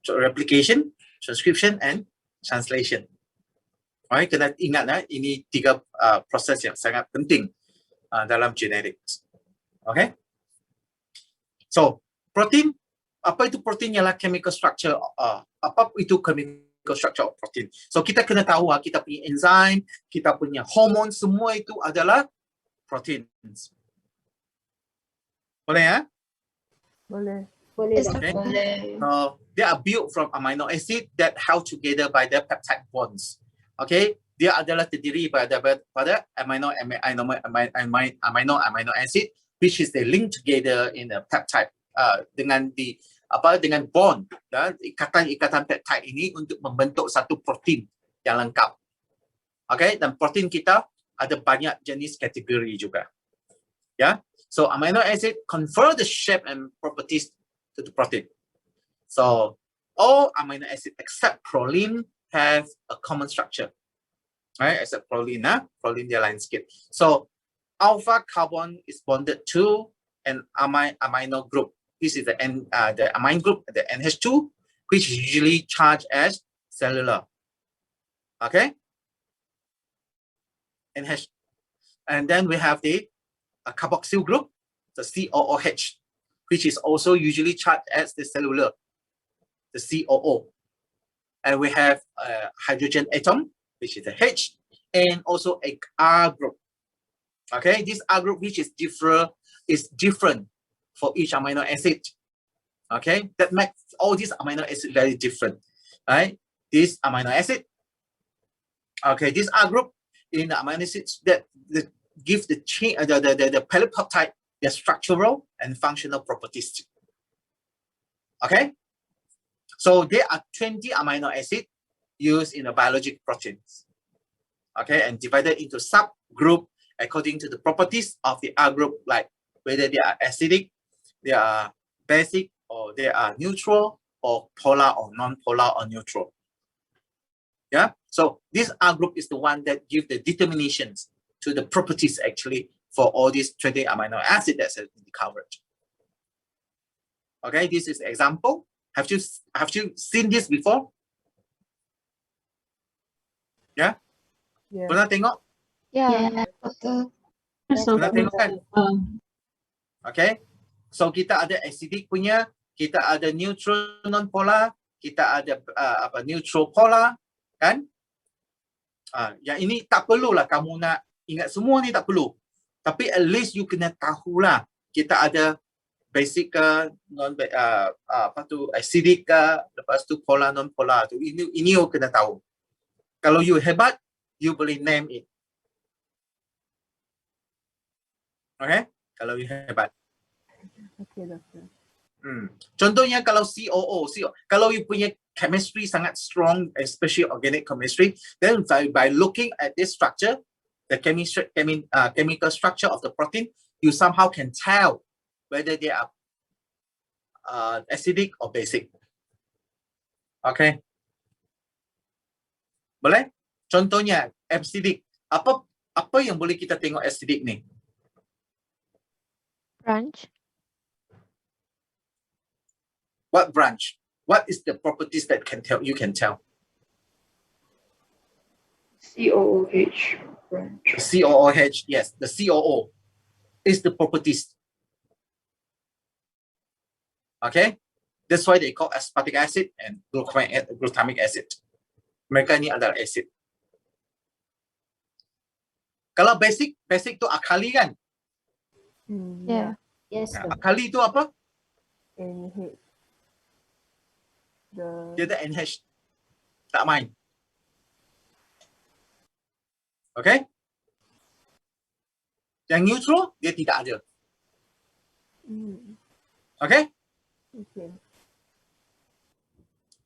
replication, transcription, and translation. Alright, kena ingat ini 3 proses yang sangat penting dalam genetics. Okay. So protein, apa itu protein ialah chemical structure. Apa itu chemical structure of protein? So kita kena tahu kita punya enzim, kita punya hormon, semua itu adalah protein. Boleh ya? Boleh. Okay. So they are built from amino acid that held together by the peptide bonds. Okay, dia adalah terdiri pada amino acid, which is they link together in a peptide dengan bond, ikatan peptide ini untuk membentuk satu protein yang lengkap. Okay, dan protein kita ada banyak jenis kategori juga. Yeah, so amino acid confer the shape and properties to the protein. So all amino acid except proline have a common structure. Right, except proline, proline dia lain sikit. So alpha carbon is bonded to an amino group. This is the amine group, the NH2, which is usually charged as cellular. Okay, NH, and then we have the carboxyl group, the COOH, which is also usually charged as the cellular, the COO. And we have a hydrogen atom, which is the H, and also a R group. Okay, this R group, which is different for each amino acid. Okay, that makes all these amino acids very different. Right, this amino acid. Okay, this R group in the amino acids that give the polypeptide their structural and functional properties. Okay, so there are 20 amino acids used in the biological proteins. Okay, and divided into subgroup according to the properties of the R group, like whether they are acidic, they are basic, or they are neutral, or polar, or non-polar, or neutral. Yeah, so this R group is the one that gives the determinations to the properties actually for all these 20 amino acids that have been covered. Okay, this is example. Have you seen this before? Yeah? Yeah. Pernah tengok? Yeah, betul. Pernah tengok kan? Okay, so kita ada acidic punya, kita ada neutral non-polar, kita ada neutral polar, kan? Yang ini tak perlulah kamu nak ingat semua ni, tak perlu. Tapi at least you kena tahulah kita ada basic ke, acidic ke, lepas tu polar non-polar tu. Ini you kena tahu. Kalau you hebat, you boleh name it. Okay? Kalau you hebat. Okay, doktor. Contohnya kalau COO, kalau you punya chemistry sangat strong, especially organic chemistry, then by looking at this structure, the chemical structure of the protein, you somehow can tell whether they are acidic or basic. Okay. Boleh? Contohnya acidic. Apa yang boleh kita tengok acidic ni? Branch. What branch? What is the properties that you can tell? COOH branch. COOH, yes, the COO is the properties. Okay, that's why they call aspartic acid and glutamic acid. Mereka ni adalah acid. Kalau basic tu alkali kan? Yeah. Yes. Nah, alkali tu apa? NH. Dia ada NH. Tak main. Okay? Yang neutral, dia tidak ada. Okay? Okay.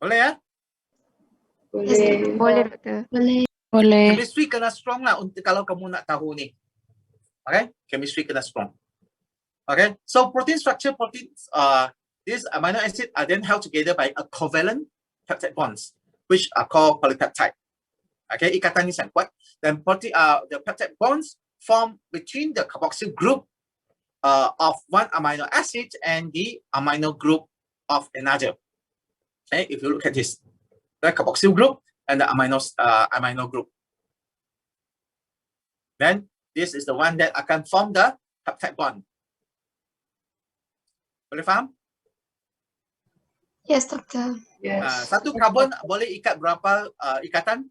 Boleh ya? Boleh, doktor. Boleh. Chemistry kena strong lah untuk kalau kamu nak tahu ni. Okay? Chemistry kena strong. Okay? So protein structure, these amino acids are then held together by a covalent peptide bonds, which are called polypeptide. Okay, ikatan ni sangat kuat. Then the peptide bonds form between the carboxyl group of one amino acid and the amino group of another. Okay, if you look at this, the carboxyl group and the amino group. Then this is the one that akan form the peptide bond. Boleh faham? Yes, Doctor. Yes. Satu karbon boleh ikat berapa ikatan?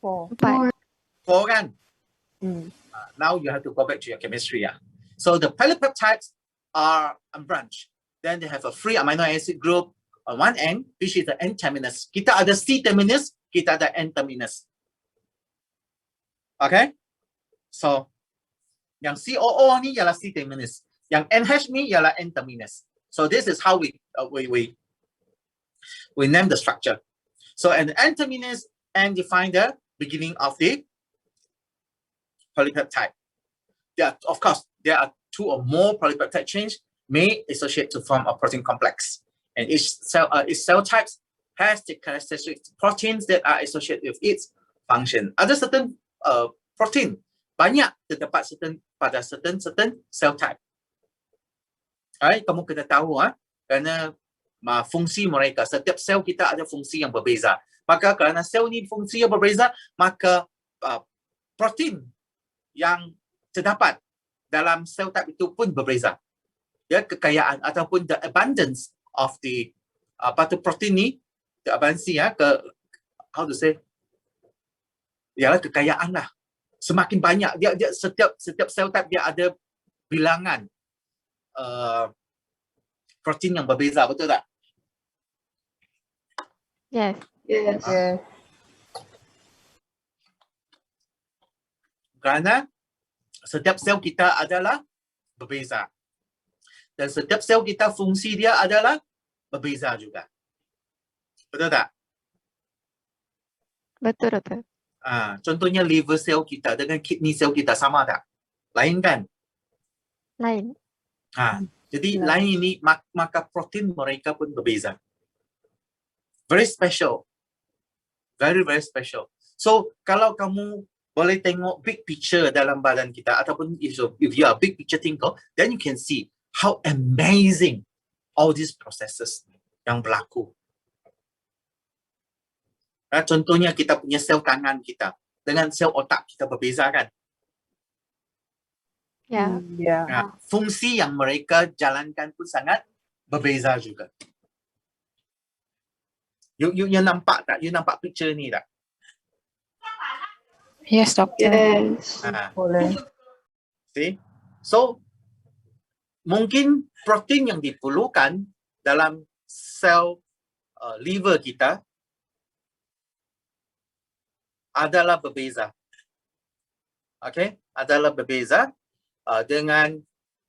4. 4. 4 kan? Now you have to go back to your chemistry. So the polypeptides are unbranched. Then they have a free amino acid group on one end, which is the N-terminus. Kita ada C-terminus, kita ada N-terminus. Okay? So, yang COO ni ialah C-terminus. Yang NH ni ialah N-terminus. So this is how we name the structure. So an N-terminus and define the beginning of the polypeptide. Of course, there are 2 or more polypeptide chains may associate to form a protein complex. And each cell types has the characteristic proteins that are associated with its function. Ada certain protein banyak terdapat pada certain cell type. Alright, kamu kena tahu kerana fungsi mereka, setiap sel kita ada fungsi yang berbeza. Maka kerana sel ni fungsi yang berbeza, maka protein yang terdapat dalam sel type itu pun berbeza. Ya, kekayaan ataupun the abundance of the protein ni, the abundance how to say? Ialah kekayaan lah. Semakin banyak dia setiap sel type dia ada bilangan protein yang berbeza, betul tak? Yes. Yes. Yes. Kerana setiap sel kita adalah berbeza. Dan setiap sel kita fungsi dia adalah berbeza juga. Betul tak? Betul, Doktor. Contohnya liver sel kita dengan kidney sel kita sama tak? Lain kan? Lain. Jadi Lain. lain ini maka protein mereka pun berbeza. Very special. Very, very special. So kalau kamu boleh tengok big picture dalam badan kita ataupun if you are a big picture thinker, then you can see how amazing all these processes yang berlaku. Contohnya kita punya sel tangan kita dengan sel otak kita berbeza kan? Ya. Yeah. Fungsi yang mereka jalankan pun sangat berbeza juga. You nampak tak? You nampak picture ni tak? Yes, Doctor. Yes. Boleh. See? So, mungkin protein yang diperlukan dalam sel liver kita adalah berbeza. Okay? Adalah berbeza dengan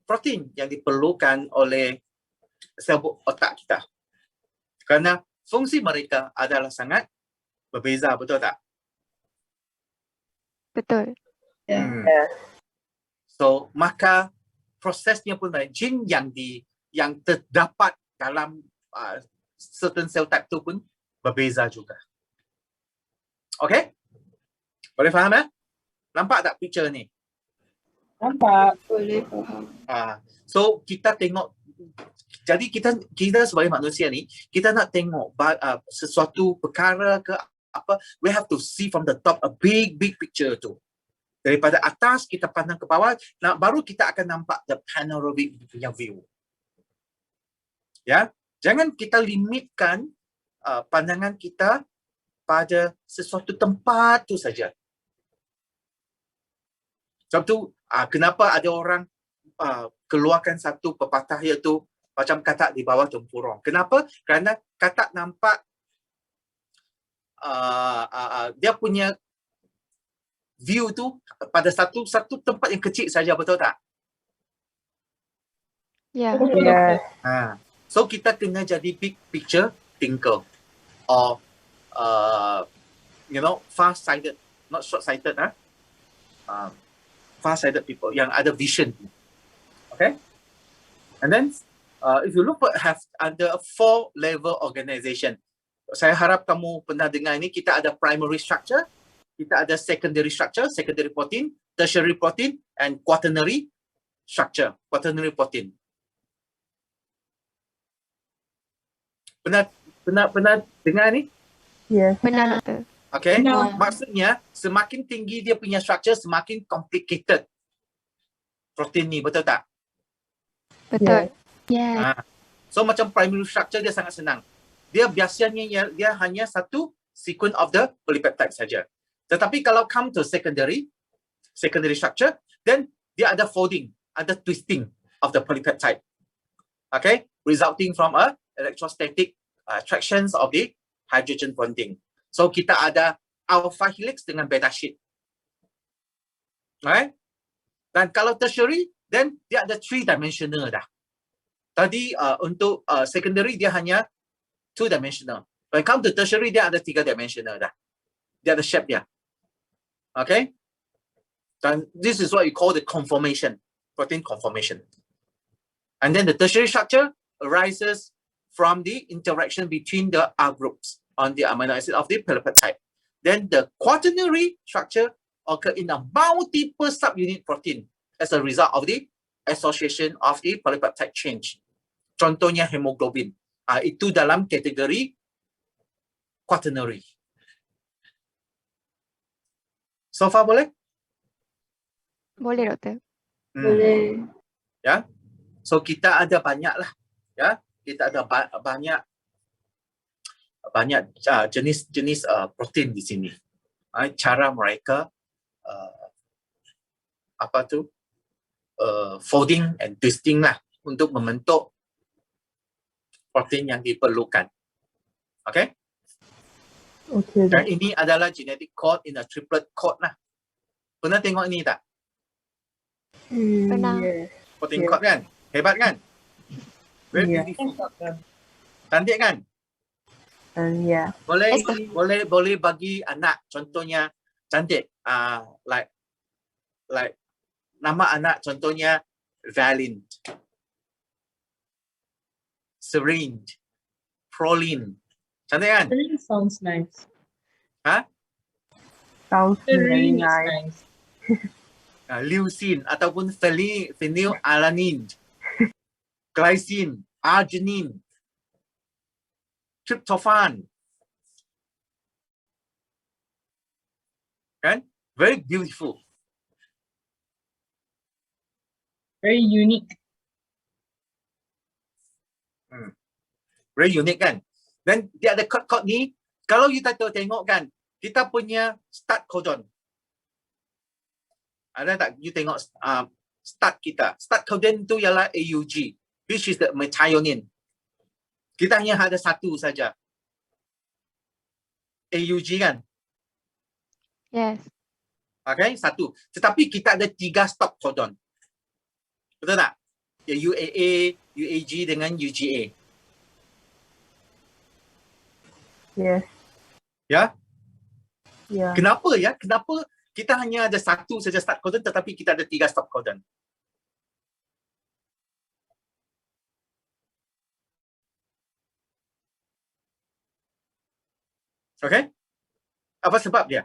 protein yang diperlukan oleh sel otak kita. Kerana fungsi mereka adalah sangat berbeza, betul tak? Betul. Yes. So, maka prosesnya pun lain. Gene yang terdapat dalam certain cell type tu pun berbeza juga. Okay? Boleh faham Nampak tak picture ni? Nampak. Boleh faham. So, kita tengok. Jadi kita sebagai manusia ni, kita nak tengok sesuatu perkara ke apa, we have to see from the top a big picture tu. Daripada atas kita pandang ke bawah, baru kita akan nampak the panoramic punya view. Ya, jangan kita limitkan pandangan kita pada sesuatu tempat tu saja. Sebab tu kenapa ada orang keluarkan satu pepatah iaitu macam katak di bawah tempurung. Kenapa? Kerana katak nampak dia punya view tu pada satu tempat yang kecil saja, betul tak? Ya. Yes. So kita kena jadi big picture thinker or far-sighted, not short-sighted, far-sighted people yang ada vision. Okay? And then if you look have under a 4-level organization, saya harap kamu pernah dengar ini, kita ada primary structure, kita ada secondary structure, secondary protein, tertiary protein, and quaternary structure, quaternary protein. Pernah dengar ni? Yes. Benar, Doktor. Okay. Benar. Maksudnya semakin tinggi dia punya structure, semakin complicated protein ni, betul tak? Betul. Yes. So macam primary structure dia sangat senang. Dia biasanya dia hanya satu sequence of the polypeptide saja. Tetapi kalau come to secondary structure, then dia ada folding, ada twisting of the polypeptide. Okay, resulting from a electrostatic attractions of the hydrogen bonding. So kita ada alpha helix dengan beta sheet. Alright? Dan kalau tertiary, then dia ada 3-dimensional dah. Tadi untuk secondary dia hanya 2-dimensional. When come to tertiary dia ada 3-dimensional dah. Dia ada shape dia. Okay? Dan this is what you call the conformation, protein conformation. And then the tertiary structure arises from the interaction between the R groups on the amino acid of the polypeptide. Then the quaternary structure occur in a multiple subunit protein as a result of the association of the polypeptide change. Contohnya hemoglobin. Itu dalam kategori quaternary. So far boleh? Boleh, Doktor. Boleh. Ya. So kita ada banyak lah. Ya. Kita ada banyak jenis-jenis protein di sini. Cara mereka folding and twisting lah untuk membentuk protein yang diperlukan. Okay? Okay. Dan ini adalah genetic code in a triplet code lah. Pernah tengok ini tak? Pernah. Yes. Protein Yeah. code kan? Hebat kan? Very Yeah. beautiful. Cantik kan? Yeah. Boleh bagi anak contohnya cantik. Like nama anak contohnya Valiant, Serene, Proline. Cantik kan? Serene sounds nice. Sounds very Serene is nice. nice. Leucine ataupun phenylalanine, glycine, arginine, tryptophan. Kan? Very beautiful. Very unique. Very unique kan? Dan dia ada kod-kod ni, kalau kita tengok kan, kita punya start codon. Ada tak you tengok start kita? Start codon tu ialah AUG, which is the methionine. Kita hanya ada satu saja. AUG kan? Yes. Okay, satu. Tetapi kita ada 3 stop codon. Betul tak? Ya, UAA, UAG dengan UGA. Yes. Ya? Yeah. Kenapa ya? Kenapa kita hanya ada satu saja start codon tetapi kita ada 3 stop codon? Okay? Apa sebab dia?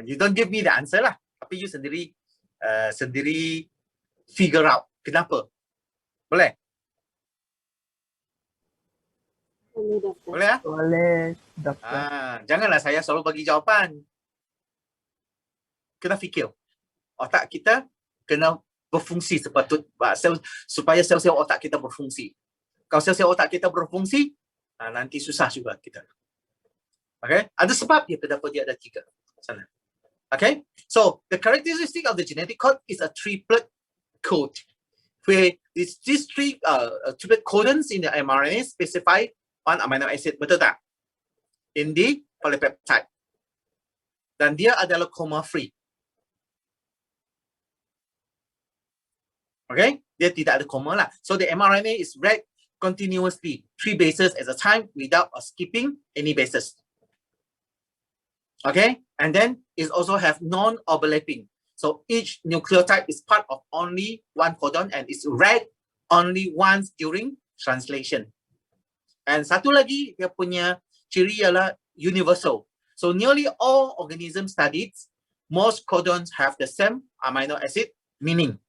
You don't give me the answer lah. Tapi you sendiri figure out kenapa. Boleh? Boleh ya? Boleh, doktor. Janganlah saya selalu bagi jawapan. Kena fikir. Otak kita kena berfungsi supaya sel-sel otak kita berfungsi. Kalau sel-sel otak kita berfungsi, nanti susah juga kita. Okay? Ada sebab dia kenapa dia ada 3 sana. Okay? So, the characteristic of the genetic code is a triplet code. Where these 3 triplet codons in the mRNA specify one amino acid. Betul tak? In the polypeptide. Dan dia adalah coma free. Okay? Dia tidak ada coma lah. So the mRNA is read continuously, 3 bases at a time without skipping any bases. Okay? And then it also have non-overlapping. So each nucleotide is part of only one codon and is read only once during translation. And satu lagi dia punya ciri ialah universal. So nearly all organisms studied, most codons have the same amino acid meaning.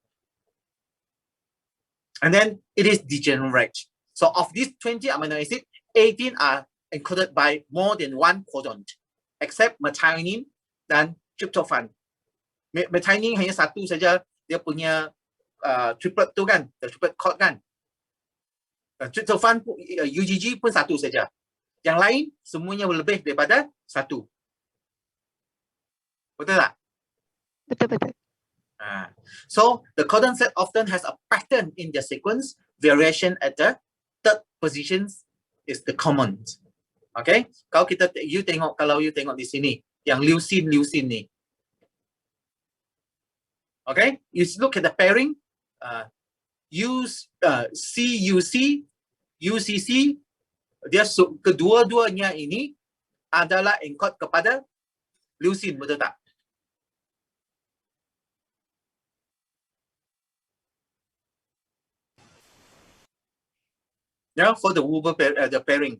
And then it is degenerate. So of these 20 amino acids, 18 are encoded by more than one codon, except methionine dan tryptophan. Methionine hanya satu saja dia punya triplet tu kan, the triplet code kan. Tryptophan UGG pun satu saja. Yang lain semuanya lebih daripada satu. Betul tak? Betul. So the codon set often has a pattern in their sequence. Variation at the third positions is the common. Okay? Kalau you tengok di sini, yang leucine ni. Okay? You look at the pairing. CUC, UCC, dia kedua-duanya ini adalah encode kepada leucine, betul tak? Yeah, for the Wuber the pairing.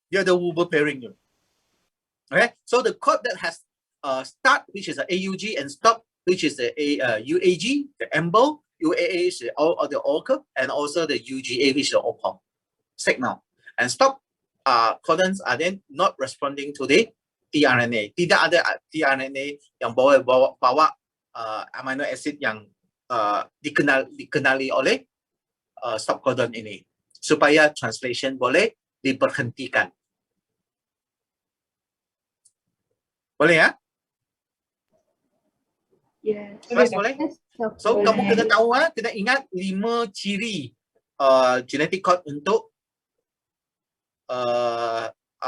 Yeah, the Wuber pairing. Okay, so the code that has start, which is a AUG, and stop, which is the UAG, the EMBL, UAA is the ORCA, and also the UGA, which is the OPOL signal. And stop codons are then not responding to the tRNA. Tidak ada tRNA yang bawa amino acid yang dikenali oleh stop codon ini, supaya translation boleh diberhentikan. Boleh ya? Yes. Mas, boleh? So Boleh. kamu kena tahu, kena ingat 5 ciri genetic code untuk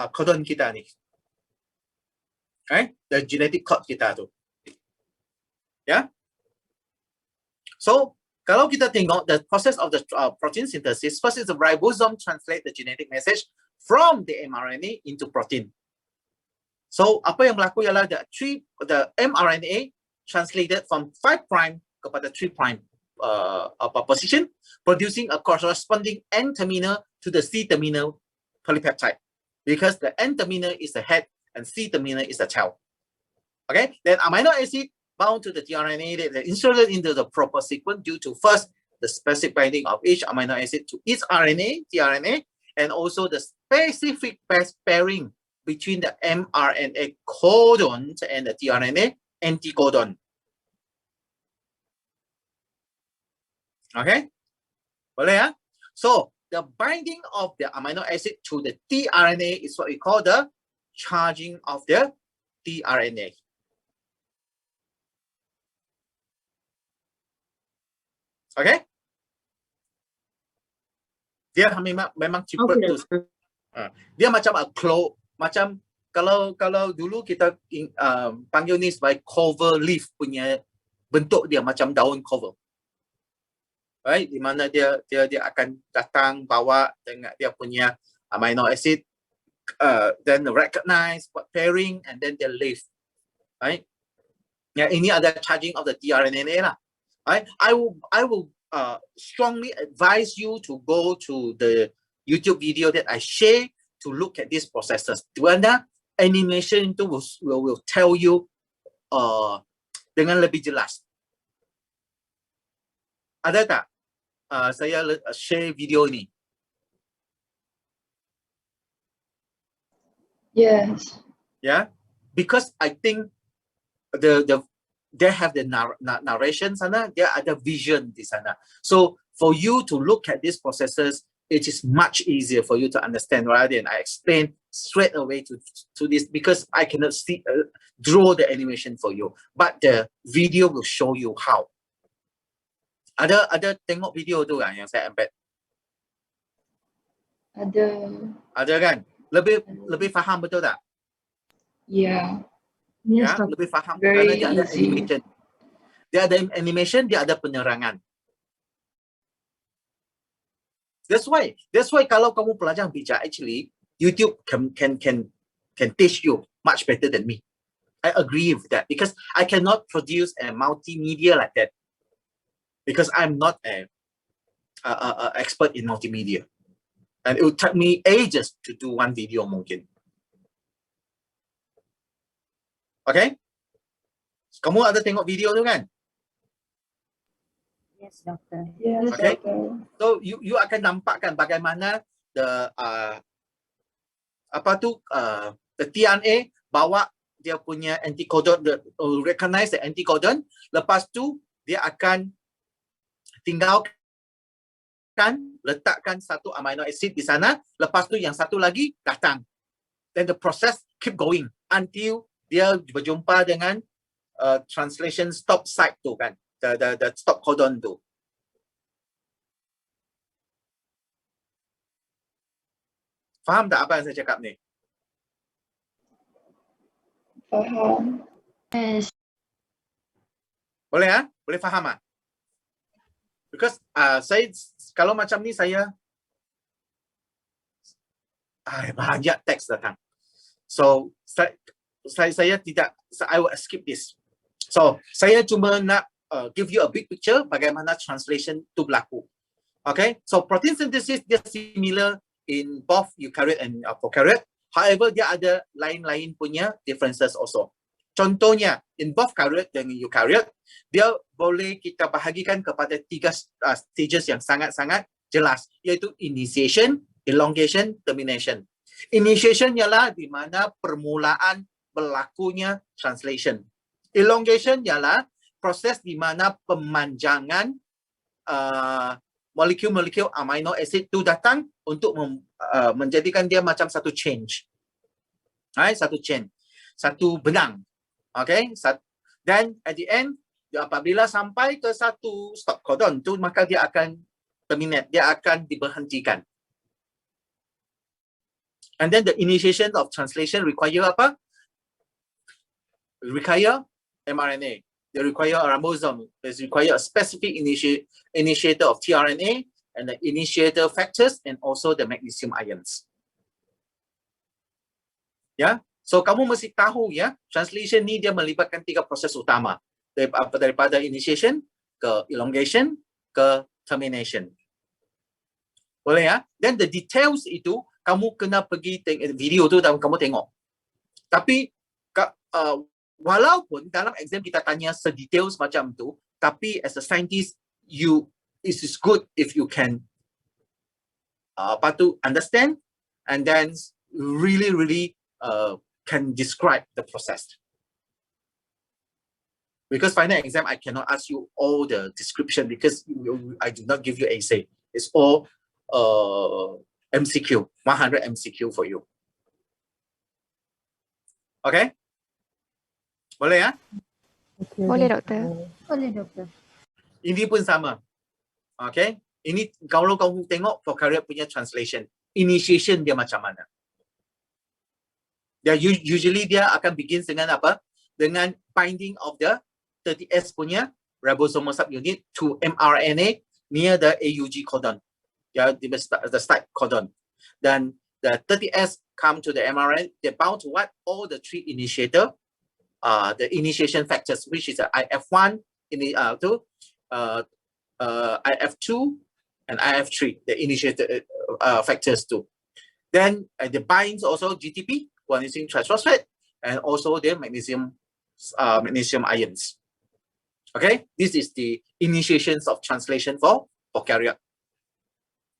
codon kita ni. Okay? The genetic code kita tu. Ya? So kalau kita tengok the process of the protein synthesis, first is the ribosome translate the genetic message from the mRNA into protein. So apa yang berlaku ialah the mRNA translated from 5' kepada 3' position, producing a corresponding N-terminal to the C-terminal polypeptide, because the N-terminal is the head and C-terminal is the tail. Okay, then amino acid bound to the tRNA that are inserted into the proper sequence due to first the specific binding of each amino acid to its tRNA, and also the specific base pairing between the mRNA codon and the tRNA anticodon. Okay, boleh ya? So the binding of the amino acid to the tRNA is what we call the charging of the tRNA. Okay? Dia memang cepat tu. Dia macam macam kalau dulu kita panggil ni sebagai clover leaf punya bentuk, dia macam daun clover. Right? Di mana dia akan datang bawa dengan dia punya amino acid, then recognize what pairing, and then they leave. Right? Ya, ini ada charging of the tRNA lah. Right? I will strongly advise you to go to the YouTube video that I share to look at these processes. Di mana animation itu will tell you dengan lebih jelas. Ada tak saya share video ini? Yes. Yeah, because I think they have the narration sana, dia ada vision di sana. So for you to look at these processes, it is much easier for you to understand rather than I explain straight away to this, because I cannot draw the animation for you, but the video will show you how. Ada tengok video tu kan yang saya embed? Ada kan? Lebih faham, betul tak? Yeah. Yes, Ya, lebih faham Very kerana dia ada easy. animation. Dia ada animation, dia ada penerangan. That's why kalau kamu pelajar bijak, actually YouTube can teach you much better than me. I agree with that, because I cannot produce a multimedia like that, because I'm not a expert in multimedia, and it would take me ages to do one video mungkin. Okay? Kamu ada tengok video tu kan? Yes, doctor. Yes, Okay. doctor. So you akan nampakkan bagaimana the the tRNA bawa dia punya anticodon, recognize the anticodon. Lepas tu dia akan tinggalkan, letakkan satu amino acid di sana. Lepas tu yang satu lagi datang. Then the process keep going until dia berjumpa dengan translation stop site tu kan, the stop codon tu. Faham tak apa yang saya cakap ni? Faham. Yes. Boleh ah? Boleh faham ah? Because saya kalau macam ni saya banyak teks datang. So saya tidak, I will skip this. So saya cuma nak give you a big picture bagaimana translation tu berlaku. Okay, so protein synthesis dia similar in both eukaryote and prokaryote. However, dia ada lain-lain punya differences also. Contohnya, in both karyote dan eukaryote, dia boleh kita bahagikan kepada 3 stages yang sangat-sangat jelas, iaitu initiation, elongation, termination. Initiation ialah di mana permulaan berlakunya translation. Elongation ialah proses di mana pemanjangan molekul-molekul amino acid tu datang untuk menjadikan dia macam satu change. Satu chain, satu benang. Okay, dan at the end apabila sampai ke satu stop codon tu, maka dia akan terminate, dia akan diberhentikan. And then the initiation of translation require apa? Require mRNA. They require a ribosome. They require a specific initiator of tRNA and the initiator factors and also the magnesium ions. Ya, so kamu mesti tahu ya, translation ni dia melibatkan 3 proses utama. Daripada initiation ke elongation ke termination. Boleh ya? Then the details itu kamu kena pergi video tu dan kamu tengok. Tapi walaupun dalam exam kita tanya sedetails macam tu, tapi as a scientist, it is good if you can understand and then really can describe the process. Because final exam, I cannot ask you all the description because I do not give you essay. It's all MCQ, 100 MCQ for you. Okay? Boleh ya? Okay, Boleh, doktor. Boleh, doktor. Ini pun sama. Okay? Ini kalau kamu tengok prokaryote punya translation, initiation dia macam mana? Dia usually dia akan begin dengan apa? Dengan binding of the 30S punya ribosomal subunit to mRNA near the AUG codon. Yeah, the start codon. Then the 30S come to the mRNA. They bound to what? All the 3 initiator, the initiation factors, which is the IF1, IF2, and IF3, the initiator factors too. Then the binds also GTP, guanosine triphosphate, and also the magnesium ions. Okay, this is the initiations of translation for prokaryote.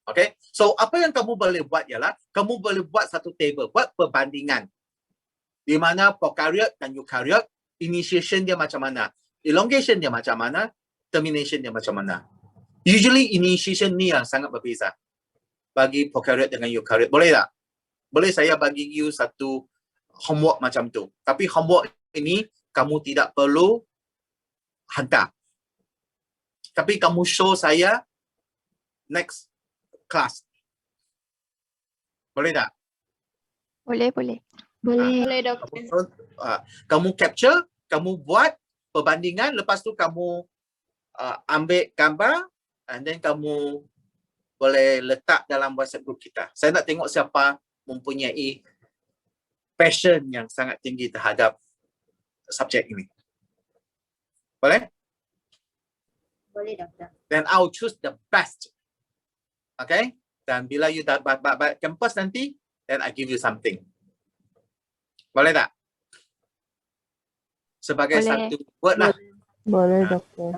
Okay, so apa yang kamu boleh buat ialah kamu boleh buat satu table, buat perbandingan di mana prokaryote dan eukaryote initiation dia macam mana, elongation dia macam mana, termination dia macam mana. Usually initiation ni yang sangat berbeza bagi prokaryote dengan eukaryote. Boleh tak? Boleh saya bagi you satu homework macam tu. Tapi homework ini kamu tidak perlu hantar. Tapi kamu show saya next class. Boleh tak? Boleh, boleh. Boleh, doktor. Kamu capture, kamu buat perbandingan, lepas tu kamu ambil gambar and then kamu boleh letak dalam WhatsApp group kita. Saya nak tengok siapa mempunyai passion yang sangat tinggi terhadap subjek ini. Boleh? Boleh, doktor. Then I'll choose the best. Okay? Dan bila you dapat campus nanti, then I give you something. Boleh tak? Sebagai Boleh. satu word lah. Boleh Ah. doktor.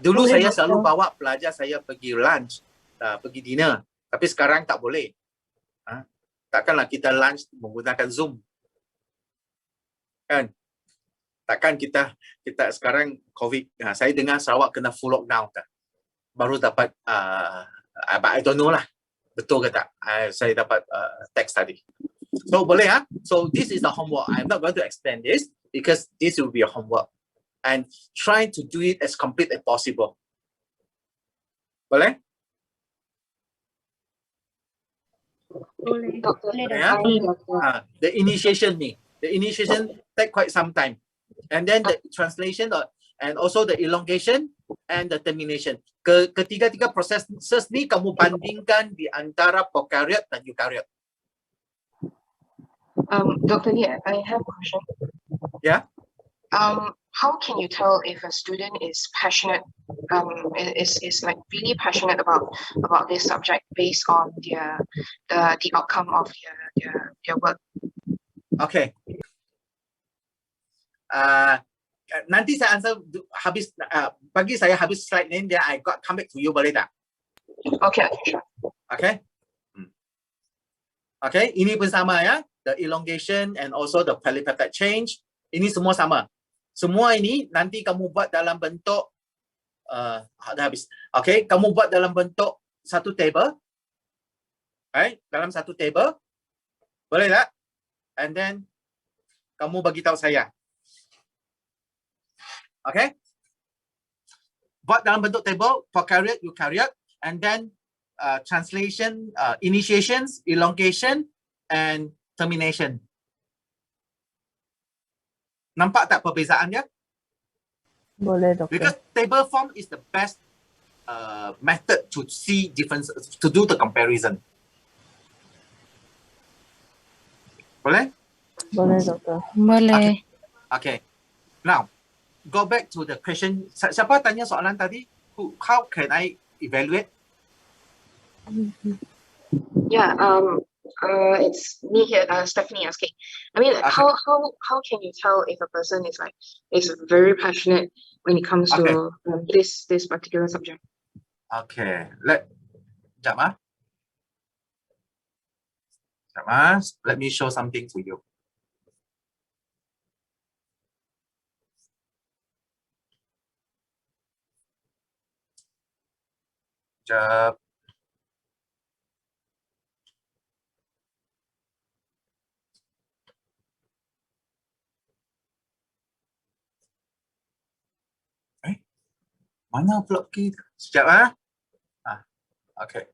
Dulu Boleh, saya doktor. selalu bawa pelajar saya pergi lunch, pergi dinner. Tapi sekarang tak boleh. Takkanlah kita lunch menggunakan Zoom. Kan? Takkan kita sekarang COVID. Saya dengar Sarawak kena full lockdown tak? Baru dapat, I don't know lah. Betul ke tak? Saya dapat teks tadi. So boleh So this is the homework. I'm not going to extend this because this will be a homework. And try to do it as complete as possible. Boleh? Boleh. Doktor. Boleh, Ya? doktor. The initiation take quite some time. And then the translation and also the elongation and the termination. Ketiga-tiga proses ni kamu bandingkan di antara prokaryote dan eukaryot. Dr. Lee, I have a question. Yeah? How can you tell if a student is passionate, is like really passionate about this subject based on the outcome of their work? Okay. Nanti saya answer habis bagi saya habis slide ni dia I got come back to you boleh tak? Okay, sure. Okay. Okay, ini pun sama ya. The elongation and also the polypeptide change. Ini semua sama. Semua ini nanti kamu buat dalam bentuk dah habis. Okay, kamu buat dalam bentuk satu table. Right? Dalam satu table. Boleh tak? And then kamu bagi tahu saya. Okay? Buat dalam bentuk table, prokaryote, eukaryote, and then translation, initiations, elongation, and termination. Nampak tak perbezaan dia? Boleh doktor. Because table form is the best method to see differences, to do the comparison. Boleh? Boleh doktor. Boleh. Okay. Now, go back to the question. Siapa tanya soalan tadi? How can I evaluate? Yeah, it's me here, Stephanie asking. I mean, Okay. how can you tell if a person is very passionate when it comes to this particular subject? Okay. Sekejap. Let me show something to you. Sekejap. Mana pula key? Sekejap. Okay.